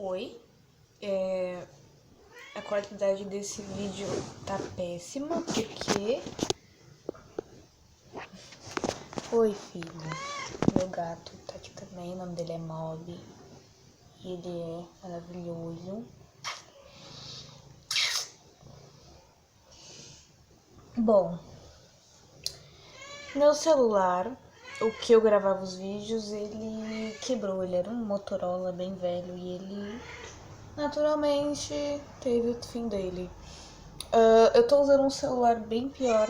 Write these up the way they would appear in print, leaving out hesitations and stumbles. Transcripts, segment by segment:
Oi, a qualidade desse vídeo tá péssima porque... Oi, filho. Meu gato tá aqui também, o nome dele é Mob. E ele é maravilhoso. Bom, meu celular, o que eu gravava os vídeos, ele quebrou. Ele era um Motorola bem velho e ele naturalmente teve o fim dele. Eu tô usando um celular bem pior.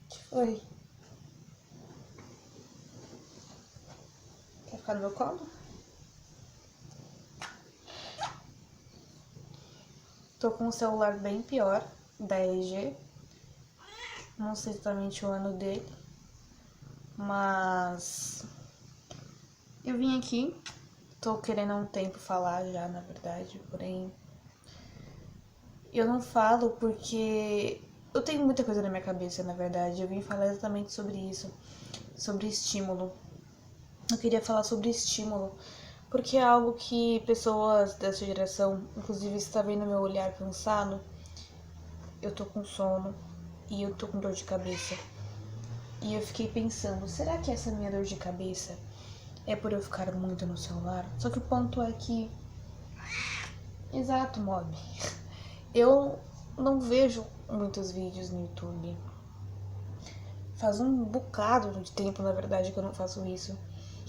Que foi? Quer ficar no meu colo? Tô com um celular bem pior, da LG. Não sei exatamente o ano dele, mas eu vim aqui. Tô querendo há um tempo falar já, na verdade, porém eu não falo porque eu tenho muita coisa na minha cabeça, na verdade. Eu vim falar exatamente sobre isso, sobre estímulo. Eu queria falar sobre estímulo, porque é algo que pessoas dessa geração, inclusive está vendo meu olhar cansado, eu tô com sono e eu tô com dor de cabeça. E eu fiquei pensando, será que essa minha dor de cabeça é por eu ficar muito no celular? Só que o ponto é que... Exato, Mob. Eu não vejo muitos vídeos no YouTube. Faz um bocado de tempo, na verdade, que eu não faço isso.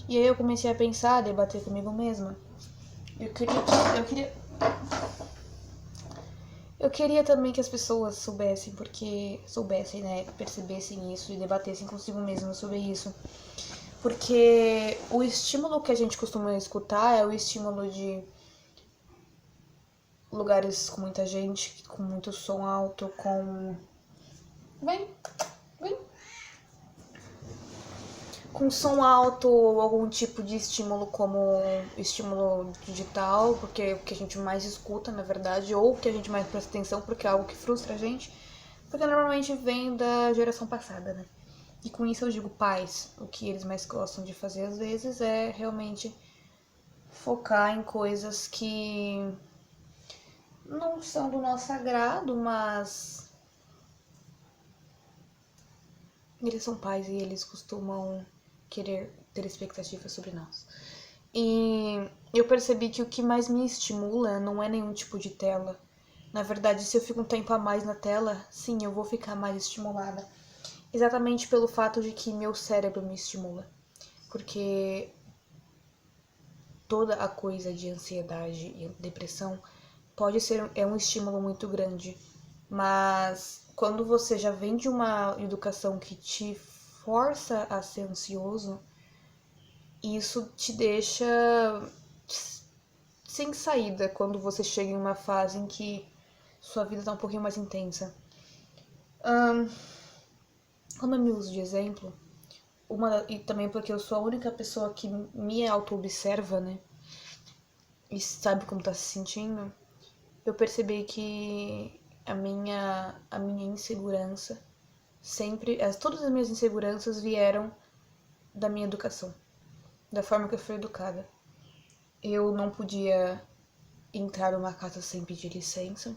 E aí eu comecei a pensar, a debater comigo mesma. Eu queria também que as pessoas soubessem, né, percebessem isso e debatessem consigo mesma sobre isso. Porque o estímulo que a gente costuma escutar é o estímulo de lugares com muita gente, com muito som alto, com... Vem. Com som alto ou algum tipo de estímulo como estímulo digital, porque é o que a gente mais escuta, na verdade, ou o que a gente mais presta atenção, porque é algo que frustra a gente, porque normalmente vem da geração passada, né? E com isso eu digo pais, o que eles mais gostam de fazer às vezes é realmente focar em coisas que não são do nosso agrado, mas eles são pais e eles costumam querer ter expectativas sobre nós. E eu percebi que o que mais me estimula não é nenhum tipo de tela. Na verdade, se eu fico um tempo a mais na tela, sim, eu vou ficar mais estimulada. Exatamente pelo fato de que meu cérebro me estimula. Porque toda a coisa de ansiedade e depressão pode ser um estímulo muito grande, mas quando você já vem de uma educação que te força a ser ansioso, isso te deixa sem saída quando você chega em uma fase em que sua vida tá um pouquinho mais intensa. Como eu me uso de exemplo, e também porque eu sou a única pessoa que me auto-observa, né? E sabe como tá se sentindo, eu percebi que a minha insegurança sempre, todas as minhas inseguranças vieram da minha educação, da forma que eu fui educada. Eu não podia entrar numa casa sem pedir licença.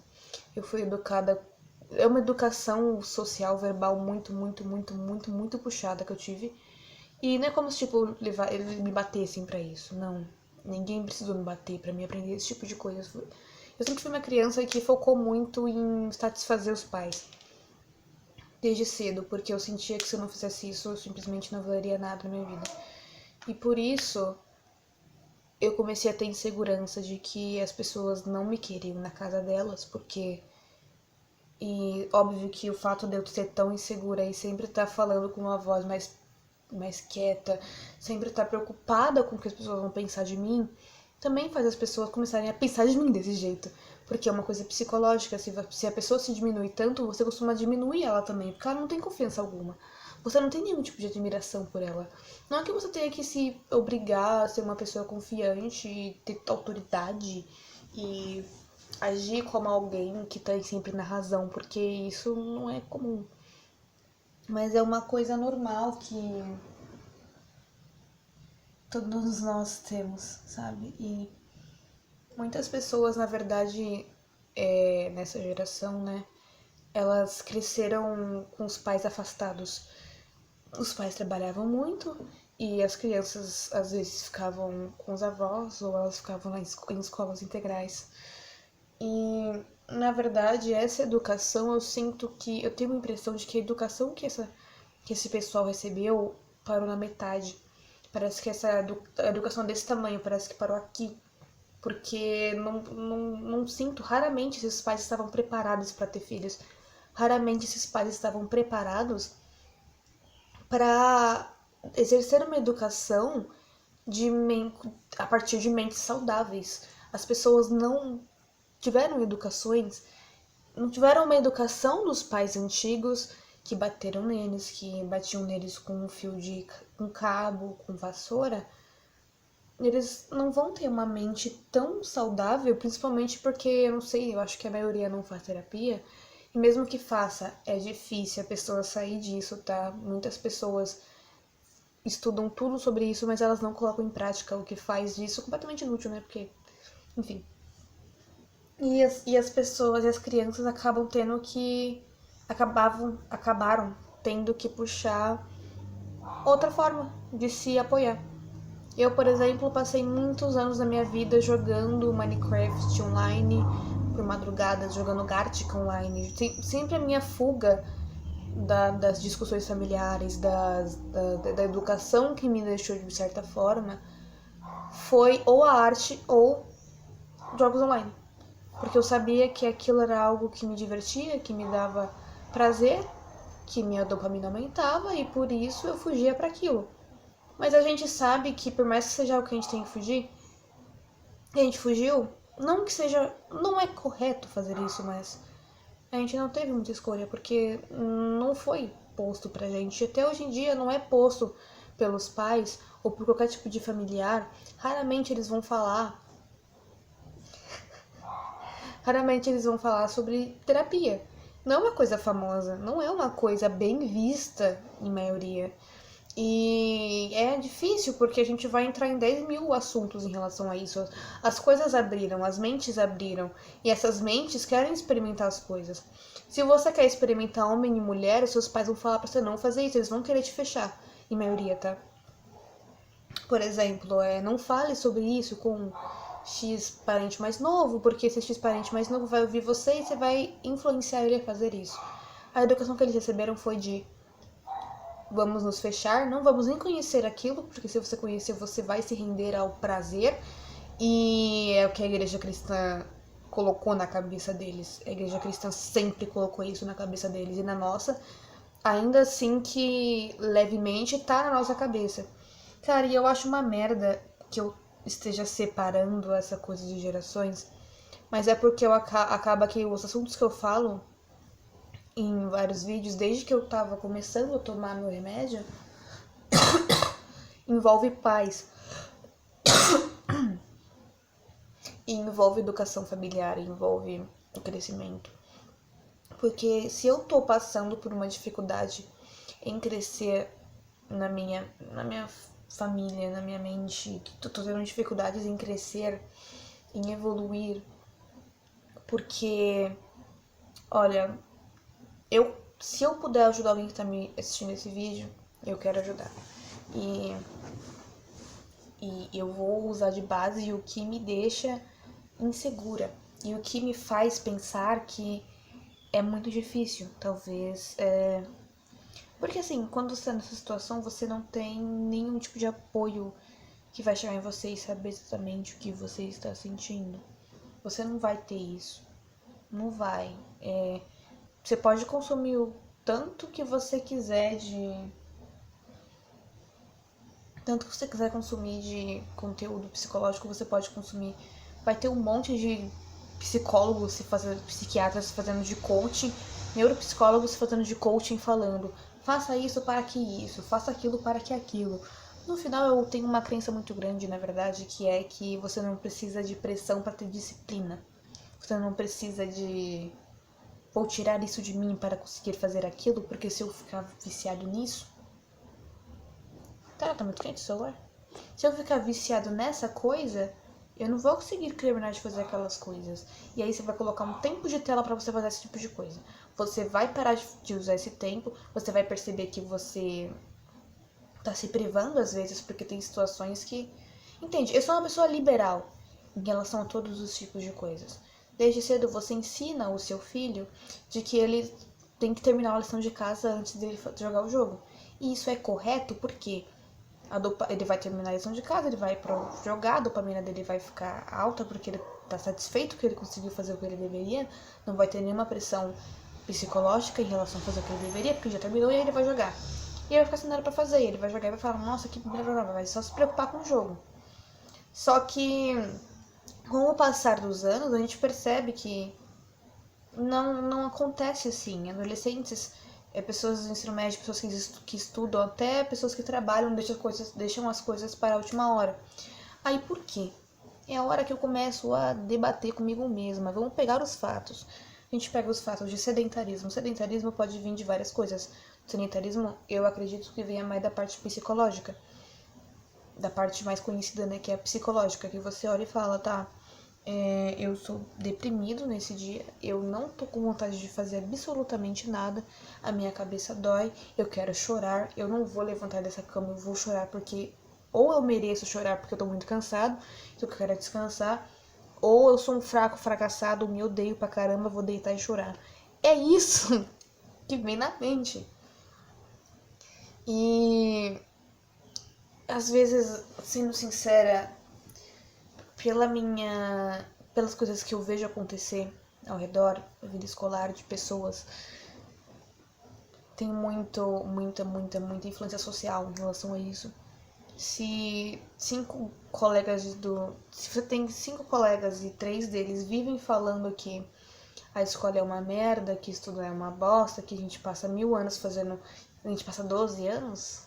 Eu fui educada, é uma educação social, verbal muito puxada que eu tive. E não é como se, tipo, eles me batessem pra isso, não. Ninguém precisou me bater pra me aprender esse tipo de coisa. Eu sempre fui uma criança que focou muito em satisfazer os pais. Desde cedo, porque eu sentia que se eu não fizesse isso, eu simplesmente não valeria nada na minha vida. E por isso, eu comecei a ter insegurança de que as pessoas não me queriam na casa delas, porque... E óbvio que o fato de eu ser tão insegura e sempre estar falando com uma voz mais quieta, sempre estar preocupada com o que as pessoas vão pensar de mim, também faz as pessoas começarem a pensar de mim desse jeito. Porque é uma coisa psicológica, se a pessoa se diminui tanto, você costuma diminuir ela também, porque ela não tem confiança alguma. Você não tem nenhum tipo de admiração por ela. Não é que você tenha que se obrigar a ser uma pessoa confiante e ter autoridade e agir como alguém que tá sempre na razão, porque isso não é comum. mas é uma coisa normal que todos nós temos, sabe? E muitas pessoas, na verdade, nessa geração, né, elas cresceram com os pais afastados. Os pais trabalhavam muito e as crianças às vezes ficavam com os avós ou elas ficavam em escolas integrais. E na verdade, essa educação eu tenho a impressão de que a educação que esse pessoal recebeu parou na metade. Parece que a educação desse tamanho parece que parou aqui. Porque não sinto, raramente esses pais estavam preparados para ter filhos. Raramente esses pais estavam preparados para exercer uma educação a partir de mentes saudáveis. As pessoas tiveram educações, não tiveram uma educação dos pais antigos que bateram neles, que batiam neles com um fio de um cabo, com vassoura. Eles não vão ter uma mente tão saudável, principalmente porque, eu não sei, eu acho que a maioria não faz terapia. E mesmo que faça, é difícil a pessoa sair disso, tá? Muitas pessoas estudam tudo sobre isso, mas elas não colocam em prática, o que faz disso completamente inútil, né? Porque, enfim. E as pessoas e as crianças acabaram tendo que puxar outra forma de se apoiar. Eu, por exemplo, passei muitos anos da minha vida jogando Minecraft online por madrugadas, jogando Gartic online. Sempre a minha fuga das discussões familiares, da educação que me deixou de certa forma, foi ou a arte ou jogos online. Porque eu sabia que aquilo era algo que me divertia, que me dava prazer, que minha dopamina aumentava e por isso eu fugia para aquilo. Mas a gente sabe que por mais que seja algo que a gente tem que fugir, a gente fugiu, não que seja, não é correto fazer isso, mas a gente não teve muita escolha, porque não foi posto pra gente. Até hoje em dia não é posto pelos pais ou por qualquer tipo de familiar. Raramente eles vão falar sobre terapia. Não é uma coisa famosa, não é uma coisa bem vista em maioria. E é difícil porque a gente vai entrar em 10 mil assuntos em relação a isso. As coisas abriram, as mentes abriram. E essas mentes querem experimentar as coisas. Se você quer experimentar homem e mulher, os seus pais vão falar pra você não fazer isso. Eles vão querer te fechar. Em maioria, tá? Por exemplo, não fale sobre isso com X parente mais novo, porque esse X parente mais novo vai ouvir você e você vai influenciar ele a fazer isso. A educação que eles receberam foi de vamos nos fechar, não vamos nem conhecer aquilo, porque se você conhecer, você vai se render ao prazer. E é o que a igreja cristã colocou na cabeça deles. A igreja cristã sempre colocou isso na cabeça deles e na nossa, ainda assim que levemente tá na nossa cabeça. Cara, e eu acho uma merda que eu esteja separando essa coisa de gerações, mas é porque acaba que os assuntos que eu falo em vários vídeos, desde que eu tava começando a tomar meu remédio, envolve pais, e envolve educação familiar, envolve o crescimento. Porque se eu tô passando por uma dificuldade em crescer na minha família, na minha mente, tô tendo dificuldades em crescer, em evoluir, porque, olha, se eu puder ajudar alguém que tá me assistindo esse vídeo, eu quero ajudar. E eu vou usar de base o que me deixa insegura e o que me faz pensar que é muito difícil, talvez. Porque assim, quando você tá nessa situação, você não tem nenhum tipo de apoio que vai chegar em você e saber exatamente o que você está sentindo. Você não vai ter isso. Não vai. Você pode consumir o tanto que você quiser tanto que você quiser consumir de conteúdo psicológico, você pode consumir. Vai ter um monte de psicólogos psiquiatras fazendo de coaching, neuropsicólogos fazendo de coaching falando, faça isso para que isso, faça aquilo para que aquilo. No final eu tenho uma crença muito grande, na verdade, que é que você não precisa de pressão para ter disciplina. Você não precisa de Vou tirar isso de mim para conseguir fazer aquilo, porque se eu ficar viciado nisso... Tá muito quente o celular? Se eu ficar viciado nessa coisa, eu não vou conseguir terminar de fazer aquelas coisas. E aí você vai colocar um tempo de tela pra você fazer esse tipo de coisa. Você vai parar de usar esse tempo, você vai perceber que você tá se privando às vezes, porque tem situações que... Entende? Eu sou uma pessoa liberal em relação a todos os tipos de coisas. Desde cedo você ensina o seu filho de que ele tem que terminar a lição de casa antes dele jogar o jogo. E isso é correto porque ele vai terminar a lição de casa, ele vai pro jogar, a dopamina dele vai ficar alta porque ele tá satisfeito que ele conseguiu fazer o que ele deveria, não vai ter nenhuma pressão psicológica em relação a fazer o que ele deveria, porque já terminou e aí ele vai jogar. E ele vai ficar sem nada pra fazer, ele vai jogar e vai falar, nossa, que blá, vai só se preocupar com o jogo. Só que, com o passar dos anos, a gente percebe que não acontece assim. Adolescentes, pessoas do ensino médio, pessoas que estudam, até pessoas que trabalham, deixam as coisas para a última hora. Aí por quê? É a hora que eu começo a debater comigo mesma. Vamos pegar os fatos. A gente pega os fatos de sedentarismo. O sedentarismo pode vir de várias coisas. O sedentarismo, eu acredito que venha mais da parte psicológica. Da parte mais conhecida, né, que é a psicológica. Que você olha e fala, tá, eu sou deprimido nesse dia, eu não tô com vontade de fazer absolutamente nada, a minha cabeça dói, eu quero chorar, eu não vou levantar dessa cama, eu vou chorar porque... Ou eu mereço chorar porque eu tô muito cansado, então eu quero descansar, ou eu sou um fracassado, me odeio pra caramba, vou deitar e chorar. É isso que vem na mente. E às vezes, sendo sincera, pelas coisas que eu vejo acontecer ao redor, a vida escolar de pessoas, tem muita influência social em relação a isso. Se você tem 5 colegas e 3 deles vivem falando que a escola é uma merda, que estudar é uma bosta, que a gente passa 1000 anos fazendo... A gente passa 12 anos?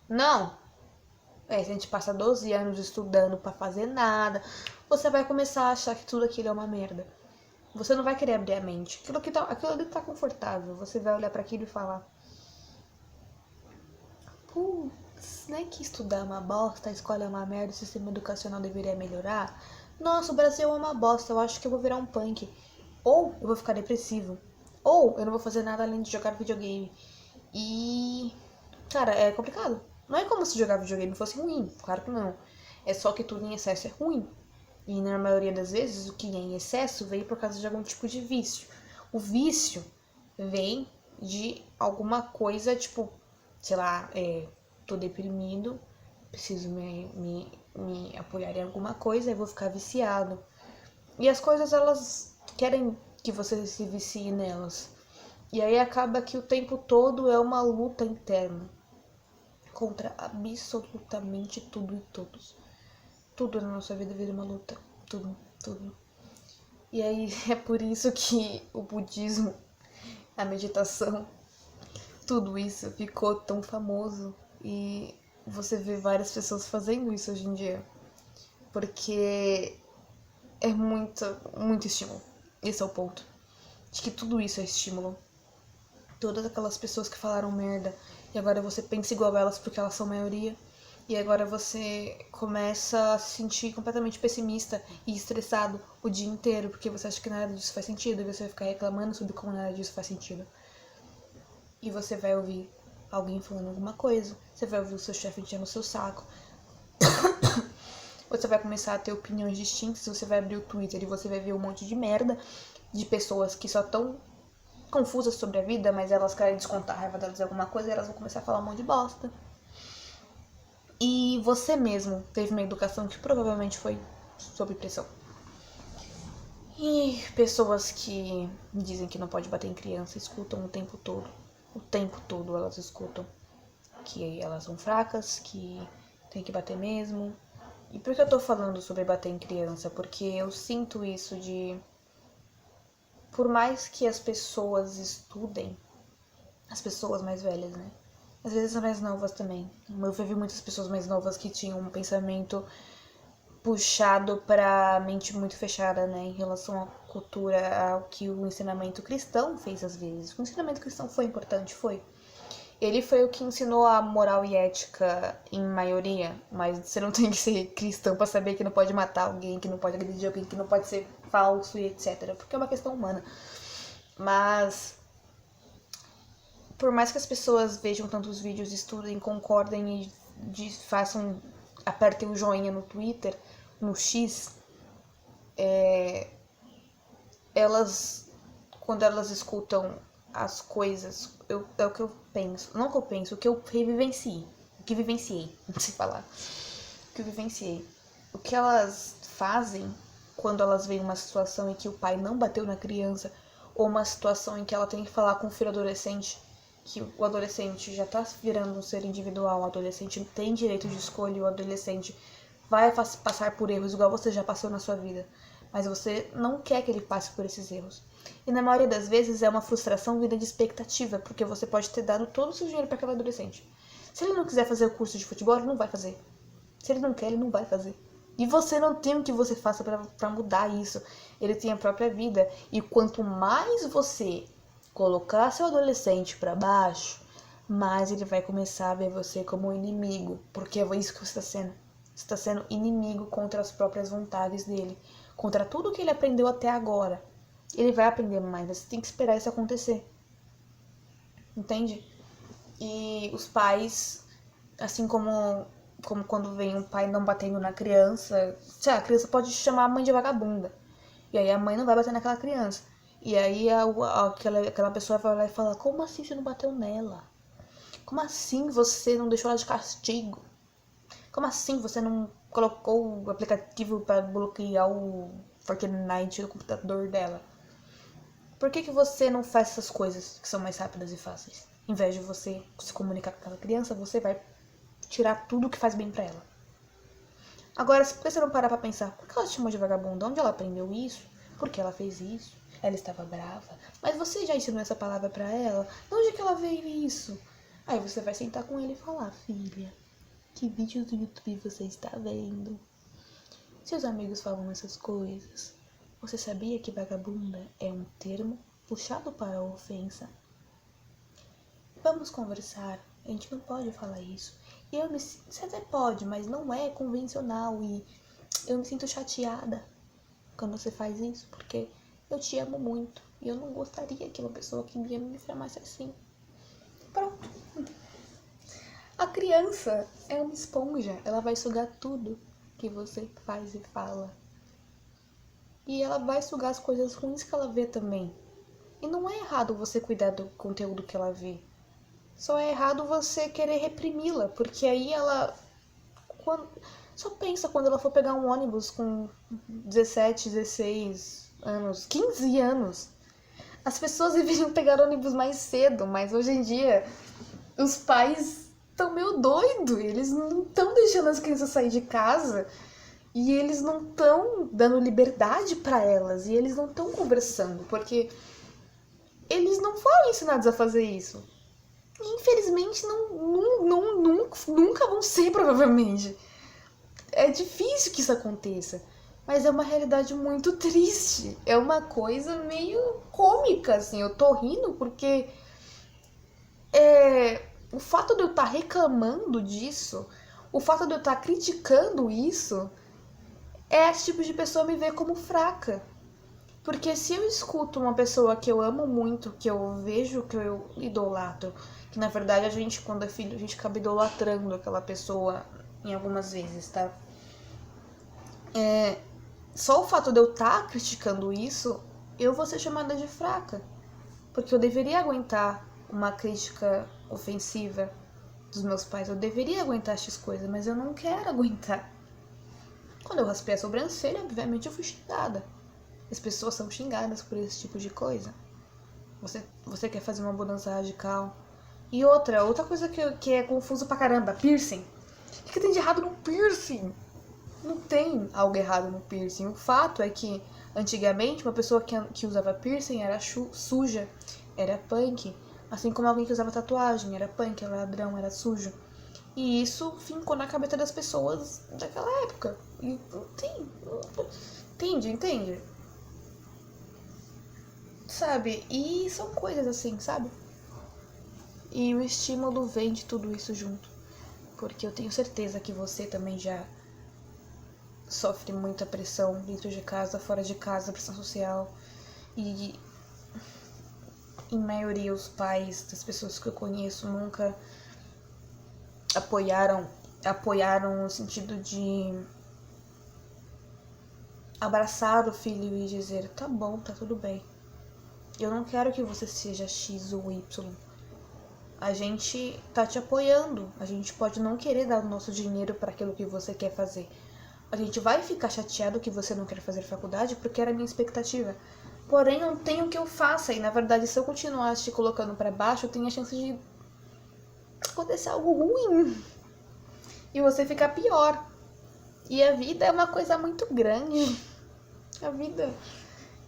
Não! Se a gente passa 12 anos estudando pra fazer nada, você vai começar a achar que tudo aquilo é uma merda. Você não vai querer abrir a mente. Aquilo ali tá confortável. Você vai olhar pra aquilo e falar... Putz, não é que estudar é uma bosta, a escola é uma merda, o sistema educacional deveria melhorar? Nossa, o Brasil é uma bosta, eu acho que eu vou virar um punk. Ou eu vou ficar depressivo. Ou eu não vou fazer nada além de jogar videogame. E... Cara, é complicado. Não é como se jogar videogame fosse ruim, claro que não. É só que tudo em excesso é ruim. E na maioria das vezes o que é em excesso vem por causa de algum tipo de vício. O vício vem de alguma coisa, tipo, sei lá, tô deprimido, preciso me apoiar em alguma coisa, eu vou ficar viciado. E as coisas, elas querem que você se vicie nelas. E aí acaba que o tempo todo é uma luta interna contra absolutamente tudo e todos. Tudo na nossa vida vira uma luta. Tudo. E aí é por isso que o budismo, a meditação, tudo isso ficou tão famoso. E você vê várias pessoas fazendo isso hoje em dia. Porque é muito estímulo. Esse é o ponto. De que tudo isso é estímulo. Todas aquelas pessoas que falaram merda e agora você pensa igual a elas porque elas são maioria. E agora você começa a se sentir completamente pessimista e estressado o dia inteiro porque você acha que nada disso faz sentido e você vai ficar reclamando sobre como nada disso faz sentido. E você vai ouvir alguém falando alguma coisa, você vai ouvir o seu chefe enchendo o seu saco. Você vai começar a ter opiniões distintas, você vai abrir o Twitter e você vai ver um monte de merda de pessoas que só tão confusas sobre a vida, mas elas querem descontar a raiva delas de alguma coisa e elas vão começar a falar um monte de bosta. E você mesmo teve uma educação que provavelmente foi sob pressão. E pessoas que dizem que não pode bater em criança escutam o tempo todo. O tempo todo elas escutam que elas são fracas, que tem que bater mesmo. E por que eu tô falando sobre bater em criança? Porque eu sinto isso de... Por mais que as pessoas estudem, as pessoas mais velhas, né? Às vezes as mais novas também. Eu vi muitas pessoas mais novas que tinham um pensamento puxado pra mente muito fechada, né? Em relação a cultura, ao que o ensinamento cristão fez às vezes. O ensinamento cristão foi importante, foi. Ele foi o que ensinou a moral e ética em maioria, mas você não tem que ser cristão pra saber que não pode matar alguém, que não pode agredir alguém, que não pode ser falso e etc. Porque é uma questão humana. Mas, por mais que as pessoas vejam tantos vídeos, estudem, concordem e façam, apertem o joinha no Twitter, no X, elas, quando elas escutam as coisas, é o que eu penso, não o que eu penso, o que eu vivenciei, não sei falar, o que eu vivenciei. O que elas fazem quando elas veem uma situação em que o pai não bateu na criança, ou uma situação em que ela tem que falar com o filho adolescente, que o adolescente já tá virando um ser individual, o adolescente tem direito de escolha, o adolescente vai passar por erros igual você já passou na sua vida, mas você não quer que ele passe por esses erros. E na maioria das vezes é uma frustração vinda de expectativa, porque você pode ter dado todo o seu dinheiro para aquele adolescente. Se ele não quiser fazer o curso de futebol, ele não vai fazer. Se ele não quer, ele não vai fazer. E você não tem o que você faça para mudar isso. Ele tem a própria vida. E quanto mais você colocar seu adolescente para baixo, mais ele vai começar a ver você como um inimigo. Porque é isso que você está sendo. Você está sendo inimigo contra as próprias vontades dele. Contra tudo que ele aprendeu até agora. Ele vai aprender mais. Você tem que esperar isso acontecer. Entende? E os pais, assim como quando vem um pai não batendo na criança, sei lá, a criança pode chamar a mãe de vagabunda. E aí a mãe não vai bater naquela criança. E aí aquela pessoa vai lá e fala, como assim você não bateu nela? Como assim você não deixou ela de castigo? Como assim você não colocou o aplicativo para bloquear o Fortnite no computador dela? Por que você não faz essas coisas que são mais rápidas e fáceis? Em vez de você se comunicar com aquela criança, você vai tirar tudo que faz bem pra ela. Agora, se você não parar pra pensar, por que ela te chamou de vagabunda? Onde ela aprendeu isso? Por que ela fez isso? Ela estava brava? Mas você já ensinou essa palavra pra ela? De onde é que ela veio isso? Aí você vai sentar com ele e falar, filha, que vídeos do YouTube você está vendo? Seus amigos falam essas coisas. Você sabia que vagabunda é um termo puxado para a ofensa? Vamos conversar. A gente não pode falar isso. Você até pode, mas não é convencional. E eu me sinto chateada quando você faz isso, porque eu te amo muito. E eu não gostaria que uma pessoa que me ama me chamasse assim. Pronto. A criança é uma esponja. Ela vai sugar tudo que você faz e fala. E ela vai sugar as coisas ruins que ela vê também. E não é errado você cuidar do conteúdo que ela vê. Só é errado você querer reprimi-la, porque aí ela... Só pensa quando ela for pegar um ônibus com 17, 16 anos, 15 anos. As pessoas deveriam pegar ônibus mais cedo, mas hoje em dia os pais estão meio doidos. Eles não estão deixando as crianças sair de casa e eles não estão dando liberdade para elas e eles não estão conversando, porque eles não foram ensinados a fazer isso. Infelizmente, nunca vão ser, provavelmente. É difícil que isso aconteça. Mas é uma realidade muito triste. É uma coisa meio cômica, assim. Eu tô rindo porque o fato de eu estar reclamando disso, o fato de eu estar criticando isso, esse tipo de pessoa me vê como fraca. Porque se eu escuto uma pessoa que eu amo muito, que eu vejo, que eu idolatro, que na verdade a gente, quando é filho, a gente acaba idolatrando aquela pessoa em algumas vezes, tá? Só o fato de eu estar criticando isso, eu vou ser chamada de fraca. Porque eu deveria aguentar uma crítica ofensiva dos meus pais, eu deveria aguentar essas coisas, mas eu não quero aguentar. Quando eu raspei a sobrancelha, obviamente eu fui xingada. As pessoas são xingadas por esse tipo de coisa. Você quer fazer uma mudança radical. E outra coisa que é confuso pra caramba, piercing. O que tem de errado no piercing? Não tem algo errado no piercing. O fato é que, antigamente, uma pessoa que usava piercing era suja, era punk. Assim como alguém que usava tatuagem, era punk, era ladrão, era sujo. E isso ficou na cabeça das pessoas daquela época. E entende? sabe? E são coisas assim, sabe? E o estímulo vem de tudo isso junto. Porque eu tenho certeza que você também já sofre muita pressão dentro de casa, fora de casa, pressão social. E em maioria os pais das pessoas que eu conheço nunca apoiaram no sentido de abraçar o filho e dizer, tá bom, tá tudo bem. Eu não quero que você seja X ou Y. A gente tá te apoiando. A gente pode não querer dar o nosso dinheiro para aquilo que você quer fazer. A gente vai ficar chateado que você não quer fazer faculdade porque era a minha expectativa. Porém, não tem o que eu faça. E na verdade, se eu continuar te colocando para baixo, eu tenho a chance de acontecer algo ruim. E você ficar pior. E a vida é uma coisa muito grande. A vida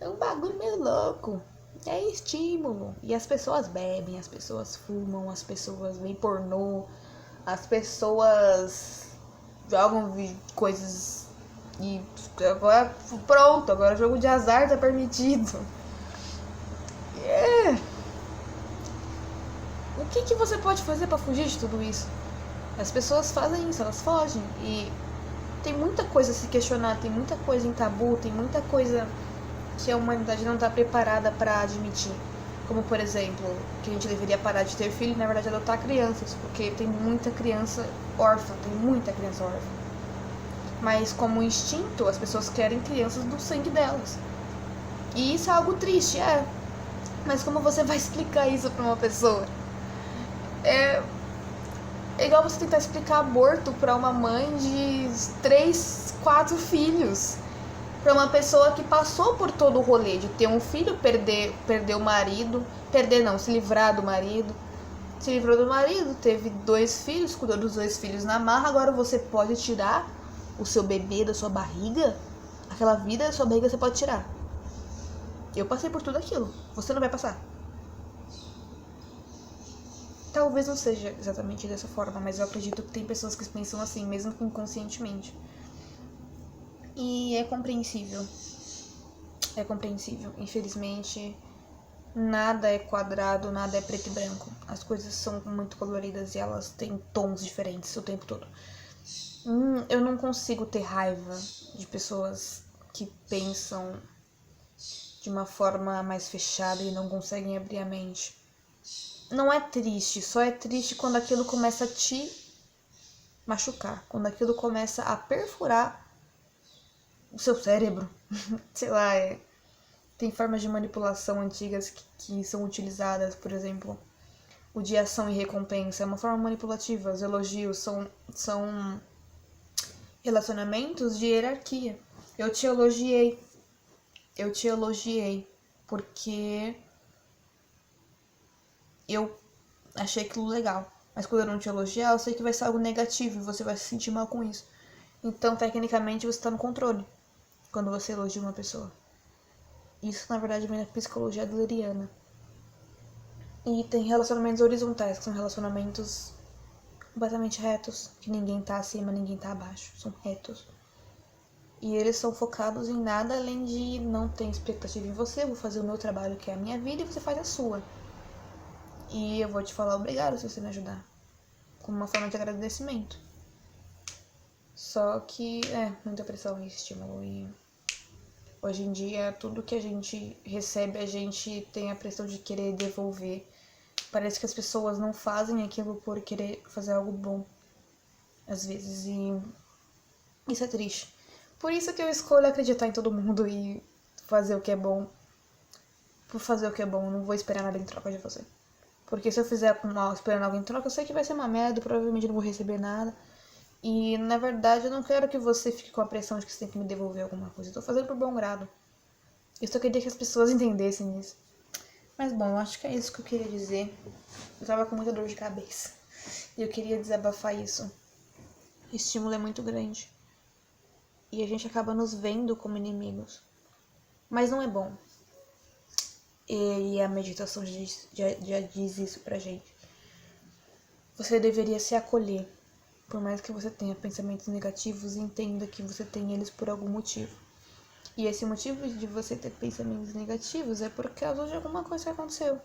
é um bagulho meio louco. É estímulo. E as pessoas bebem, as pessoas fumam, as pessoas veem pornô, as pessoas jogam coisas e agora pronto, agora o jogo de azar tá permitido. O que você pode fazer pra fugir de tudo isso? As pessoas fazem isso, elas fogem. E tem muita coisa a se questionar, tem muita coisa em tabu, tem muita coisa que a humanidade não está preparada para admitir. Como, por exemplo, que a gente deveria parar de ter filho e, na verdade, adotar crianças, porque tem muita criança órfã, tem muita criança órfã. Mas, como instinto, as pessoas querem crianças do sangue delas. E isso é algo triste, é. Mas como você vai explicar isso para uma pessoa? É igual você tentar explicar aborto para uma mãe de 3, 4 filhos. Para uma pessoa que passou por todo o rolê de ter um filho, perder o marido, se livrar do marido, se livrou do marido, teve 2 filhos, cuidou dos 2 filhos na marra, agora você pode tirar o seu bebê da sua barriga? Aquela vida da sua barriga você pode tirar. Eu passei por tudo aquilo, você não vai passar. Talvez não seja exatamente dessa forma, mas eu acredito que tem pessoas que pensam assim, mesmo que inconscientemente. E é compreensível. É compreensível. Infelizmente, nada é quadrado, nada é preto e branco. As coisas são muito coloridas e elas têm tons diferentes o tempo todo. Eu não consigo ter raiva de pessoas que pensam de uma forma mais fechada e não conseguem abrir a mente. Não é triste, só é triste quando aquilo começa a te machucar, quando aquilo começa a perfurar o seu cérebro. Sei lá, tem formas de manipulação antigas que são utilizadas, por exemplo, o de ação e recompensa é uma forma manipulativa. Os elogios são relacionamentos de hierarquia. Eu te elogiei porque eu achei aquilo legal. Mas quando eu não te elogiar, eu sei que vai ser algo negativo e você vai se sentir mal com isso. Então, tecnicamente, você está no controle quando você elogia uma pessoa. Isso, na verdade, vem da psicologia adleriana. E tem relacionamentos horizontais, que são relacionamentos completamente retos, que ninguém tá acima, ninguém tá abaixo, são retos. E eles são focados em nada além de não ter expectativa em você, eu vou fazer o meu trabalho, que é a minha vida, e você faz a sua. E eu vou te falar obrigado se você me ajudar, como uma forma de agradecimento. Só que, muita pressão e estímulo, e hoje em dia, tudo que a gente recebe, a gente tem a pressão de querer devolver. Parece que as pessoas não fazem aquilo por querer fazer algo bom, às vezes, e isso é triste. Por isso que eu escolho acreditar em todo mundo e fazer o que é bom. Por fazer o que é bom, eu não vou esperar nada em troca de você. Porque se eu fizer com mal esperando algo em troca, eu sei que vai ser uma merda, provavelmente não vou receber nada. E, na verdade, eu não quero que você fique com a pressão de que você tem que me devolver alguma coisa. Eu tô fazendo por bom grado. Eu só queria que as pessoas entendessem isso. Mas, bom, eu acho que é isso que eu queria dizer. Eu tava com muita dor de cabeça. E eu queria desabafar isso. O estímulo é muito grande. E a gente acaba nos vendo como inimigos. Mas não é bom. E a meditação já diz isso pra gente. Você deveria se acolher. Por mais que você tenha pensamentos negativos, entenda que você tem eles por algum motivo. E esse motivo de você ter pensamentos negativos é por causa de alguma coisa que aconteceu.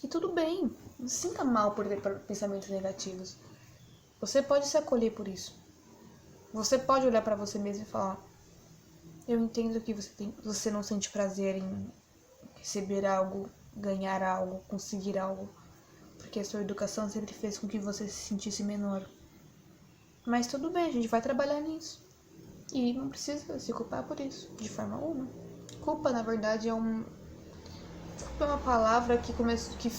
E tudo bem, não se sinta mal por ter pensamentos negativos. Você pode se acolher por isso. Você pode olhar pra você mesmo e falar: eu entendo que você não sente prazer em receber algo, ganhar algo, conseguir algo, porque a sua educação sempre fez com que você se sentisse menor. Mas tudo bem, a gente vai trabalhar nisso. E não precisa se culpar por isso, de forma alguma. Culpa, na verdade, é uma palavra que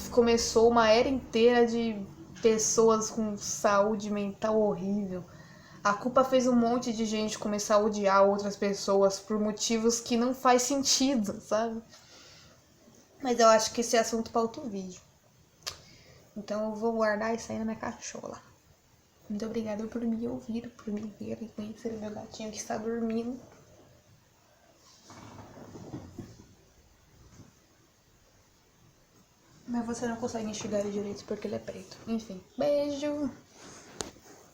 começou uma era inteira de pessoas com saúde mental horrível. A culpa fez um monte de gente começar a odiar outras pessoas por motivos que não faz sentido, sabe? Mas eu acho que esse é assunto para outro vídeo. Então eu vou guardar isso aí na minha cachola. Muito obrigada por me ouvir, por me ver e conhecer o meu gatinho que está dormindo. Mas você não consegue enxergar ele direito porque ele é preto. Enfim, beijo!